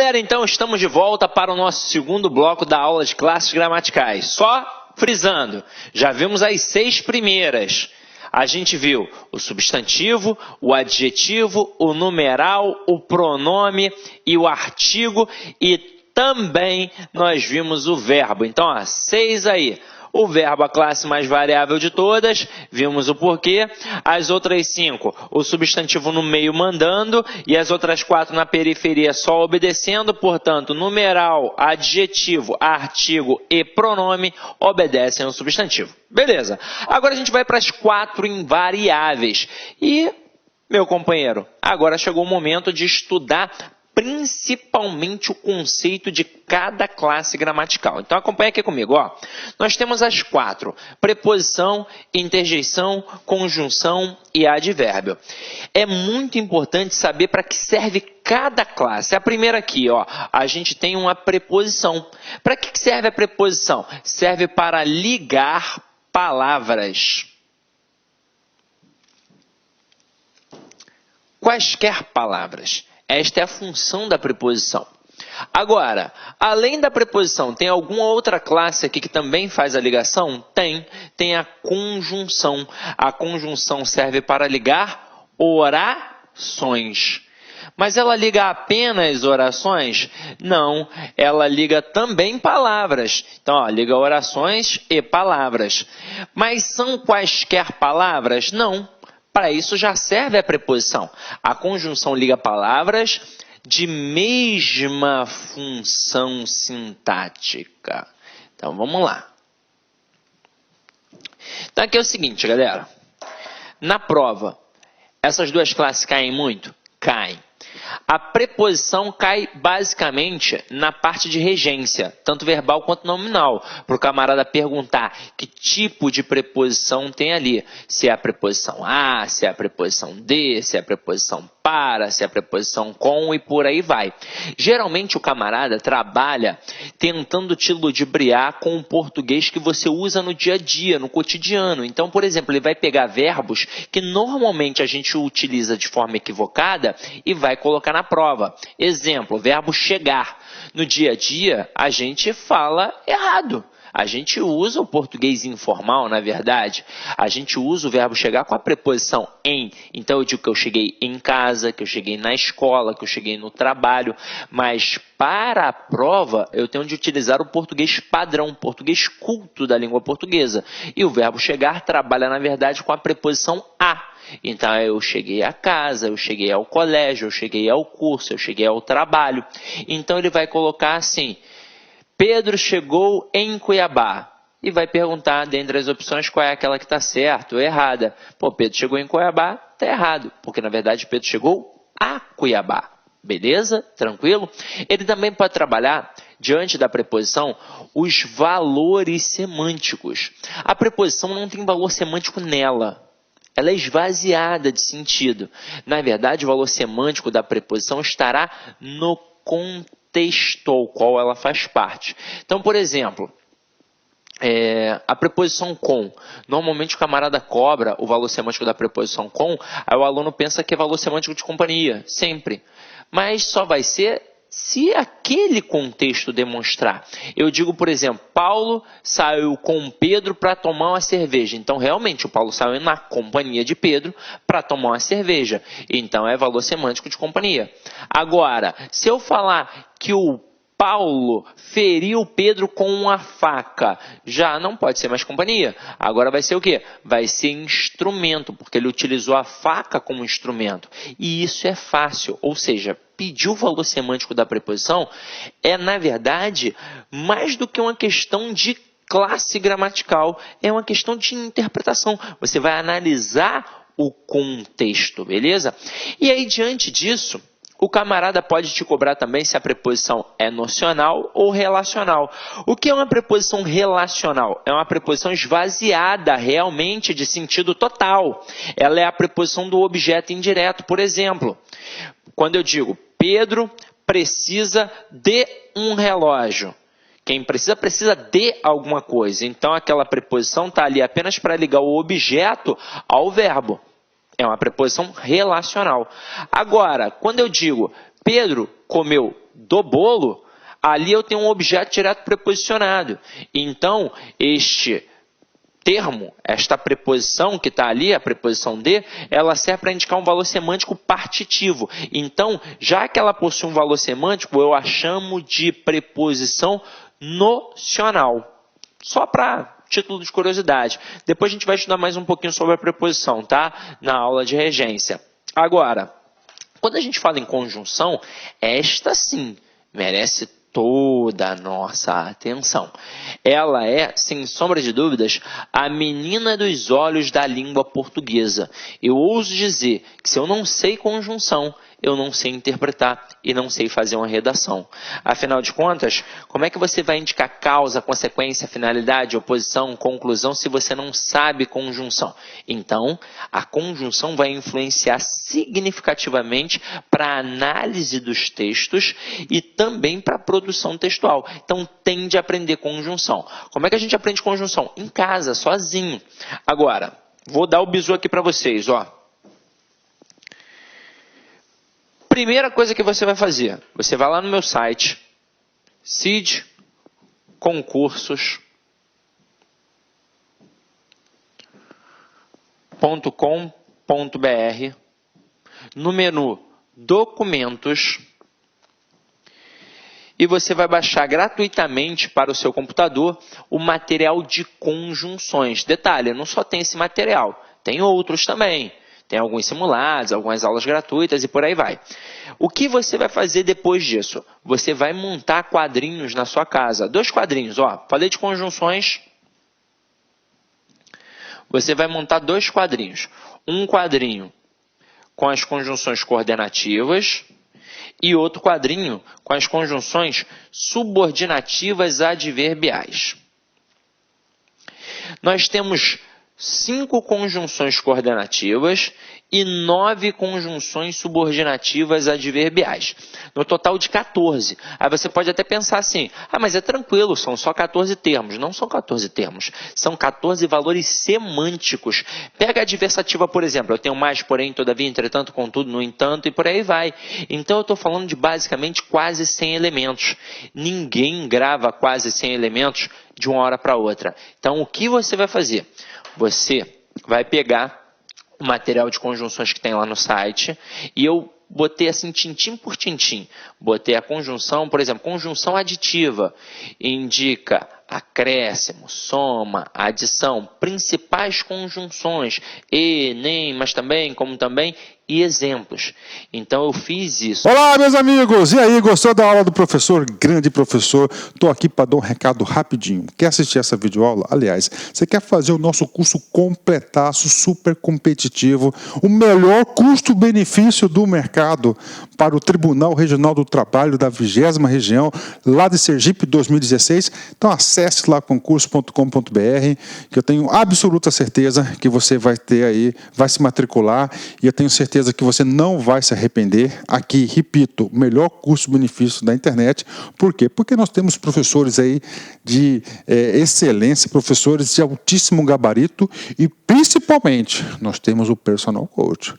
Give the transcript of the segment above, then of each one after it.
galera, então estamos de volta para o nosso segundo bloco da aula de classes gramaticais. Só frisando, já vimos as 6 primeiras. A gente viu o substantivo, o adjetivo, o numeral, o pronome e o artigo e também nós vimos o verbo. Então, 6 aí. O verbo, a classe mais variável de todas, vimos o porquê. As outras 5, o substantivo no meio mandando e as outras 4 na periferia só obedecendo. Portanto, numeral, adjetivo, artigo e pronome obedecem ao substantivo. Beleza. Agora a gente vai para as 4 invariáveis. E, meu companheiro, agora chegou o momento de estudar principalmente o conceito de cada classe gramatical. Então acompanha aqui comigo, ó. Nós temos as 4: preposição, interjeição, conjunção e advérbio. É muito importante saber para que serve cada classe. A primeira aqui, ó, a gente tem uma preposição. Para que serve a preposição? Serve para ligar palavras. Quaisquer palavras. Esta é a função da preposição. Agora, além da preposição, tem alguma outra classe aqui que também faz a ligação? Tem a conjunção. A conjunção serve para ligar orações. Mas ela liga apenas orações? Não, ela liga também palavras. Então, ó, liga orações e palavras. Mas são quaisquer palavras? Não. Para isso já serve a preposição. A conjunção liga palavras de mesma função sintática. Então, vamos lá. Então, aqui é o seguinte, galera. Na prova, essas duas classes caem muito? Caem. A preposição cai basicamente na parte de regência, tanto verbal quanto nominal, para o camarada perguntar que tipo de preposição tem ali. Se é a preposição a, se é a preposição de, se é a preposição para, se é a preposição com e por aí vai. Geralmente o camarada trabalha tentando te ludibriar com o português que você usa no dia a dia, no cotidiano. Então, por exemplo, ele vai pegar verbos que normalmente a gente utiliza de forma equivocada e vai colocar na prova. Exemplo, verbo chegar. No dia a dia, a gente fala errado. A gente usa o português informal, na verdade. A gente usa o verbo chegar com a preposição em. Então, eu digo que eu cheguei em casa, que eu cheguei na escola, que eu cheguei no trabalho. Mas, para a prova, eu tenho de utilizar o português padrão, o português culto da língua portuguesa. E o verbo chegar trabalha, na verdade, com a preposição a. Então, eu cheguei à casa, eu cheguei ao colégio, eu cheguei ao curso, eu cheguei ao trabalho. Então, ele vai colocar assim: Pedro chegou em Cuiabá. E vai perguntar, dentre as opções, qual é aquela que está certa ou errada. Pô, Pedro chegou em Cuiabá, está errado. Porque, na verdade, Pedro chegou a Cuiabá. Beleza? Tranquilo? Ele também pode trabalhar, diante da preposição, os valores semânticos. A preposição não tem valor semântico nela. Ela é esvaziada de sentido. Na verdade, o valor semântico da preposição estará no contexto ao qual ela faz parte. Então, por exemplo, a preposição com. Normalmente o camarada cobra o valor semântico da preposição com, aí o aluno pensa que é valor semântico de companhia, sempre. Mas só vai ser se aquele contexto demonstrar. Eu digo, por exemplo, Paulo saiu com Pedro para tomar uma cerveja. Então, realmente, o Paulo saiu na companhia de Pedro para tomar uma cerveja. Então, é valor semântico de companhia. Agora, se eu falar que o Paulo feriu Pedro com uma faca, já não pode ser mais companhia. Agora vai ser o quê? Vai ser instrumento, porque ele utilizou a faca como instrumento. E isso é fácil, ou seja, pedir o valor semântico da preposição é, na verdade, mais do que uma questão de classe gramatical, é uma questão de interpretação. Você vai analisar o contexto, beleza? E aí, diante disso, o camarada pode te cobrar também se a preposição é nocional ou relacional. O que é uma preposição relacional? É uma preposição esvaziada realmente de sentido total. Ela é a preposição do objeto indireto. Por exemplo, quando eu digo Pedro precisa de um relógio. Quem precisa de alguma coisa. Então, aquela preposição está ali apenas para ligar o objeto ao verbo. É uma preposição relacional. Agora, quando eu digo Pedro comeu do bolo, ali eu tenho um objeto direto preposicionado. Então, este termo, esta preposição que está ali, a preposição de, ela serve para indicar um valor semântico partitivo. Então, já que ela possui um valor semântico, eu a chamo de preposição nocional. Só para título de curiosidade. Depois a gente vai estudar mais um pouquinho sobre a preposição, tá? Na aula de regência. Agora, quando a gente fala em conjunção, esta sim merece toda a nossa atenção. Ela é, sem sombra de dúvidas, a menina dos olhos da língua portuguesa. Eu ouso dizer que se eu não sei conjunção, eu não sei interpretar e não sei fazer uma redação. Afinal de contas, como é que você vai indicar causa, consequência, finalidade, oposição, conclusão, se você não sabe conjunção? Então, a conjunção vai influenciar significativamente para a análise dos textos e também para a produção textual. Então, tem de aprender conjunção. Como é que a gente aprende conjunção? Em casa, sozinho. Agora, vou dar o bizu aqui para vocês, ó. Primeira coisa que você vai fazer, você vai lá no meu site, cidconcursos.com.br, no menu Documentos, e você vai baixar gratuitamente para o seu computador o material de conjunções. Detalhe, não só tem esse material, tem outros também. Tem alguns simulados, algumas aulas gratuitas e por aí vai. O que você vai fazer depois disso? Você vai montar quadrinhos na sua casa. 2 quadrinhos, ó. Falei de conjunções. Você vai montar 2 quadrinhos. Um quadrinho com as conjunções coordenativas e outro quadrinho com as conjunções subordinativas adverbiais. Nós temos 5 conjunções coordenativas e 9 conjunções subordinativas adverbiais. No total de 14. Aí você pode até pensar assim, mas é tranquilo, são só 14 termos. Não são 14 termos, são 14 valores semânticos. Pega a adversativa, por exemplo, eu tenho mais, porém, todavia, entretanto, contudo, no entanto, e por aí vai. Então eu estou falando de basicamente quase 100 elementos. Ninguém grava quase 100 elementos de uma hora para outra. Então o que você vai fazer? Você vai pegar o material de conjunções que tem lá no site e eu botei assim tintim por tintim. Botei a conjunção, por exemplo, conjunção aditiva, indica acréscimo, soma, adição, principais conjunções, e, nem, mas também, como também, e exemplos. Então eu fiz isso. Olá, meus amigos! E aí, gostou da aula do professor? Grande professor. Estou aqui para dar um recado rapidinho. Quer assistir essa videoaula? Aliás, você quer fazer o nosso curso completaço, super competitivo, o melhor custo-benefício do mercado para o Tribunal Regional do Trabalho da 20ª Região, lá de Sergipe 2016? Então acesse lá concurso.com.br, que eu tenho absoluta certeza que você vai ter aí, vai se matricular, e eu tenho certeza que você não vai se arrepender. Aqui, repito, o melhor custo-benefício da internet. Por quê? Porque nós temos professores aí de excelência, professores de altíssimo gabarito e, principalmente, nós temos o personal coach.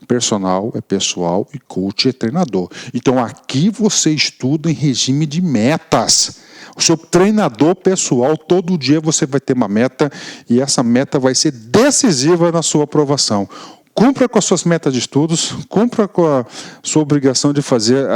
Personal é pessoal e coach é treinador. Então, aqui você estuda em regime de metas. O seu treinador pessoal, todo dia você vai ter uma meta e essa meta vai ser decisiva na sua aprovação. Cumpra com as suas metas de estudos, cumpra com a sua obrigação de fazer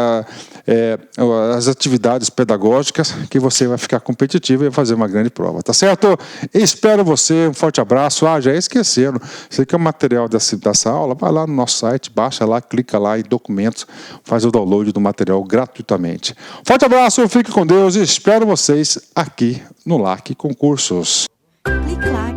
as atividades pedagógicas, que você vai ficar competitivo e vai fazer uma grande prova, tá certo? Espero você, um forte abraço. Já esqueceram, você quer o material dessa aula? Vai lá no nosso site, baixa lá, clica lá em documentos, faz o download do material gratuitamente. Forte abraço, fique com Deus e espero vocês aqui no LAC Concursos. Clique lá.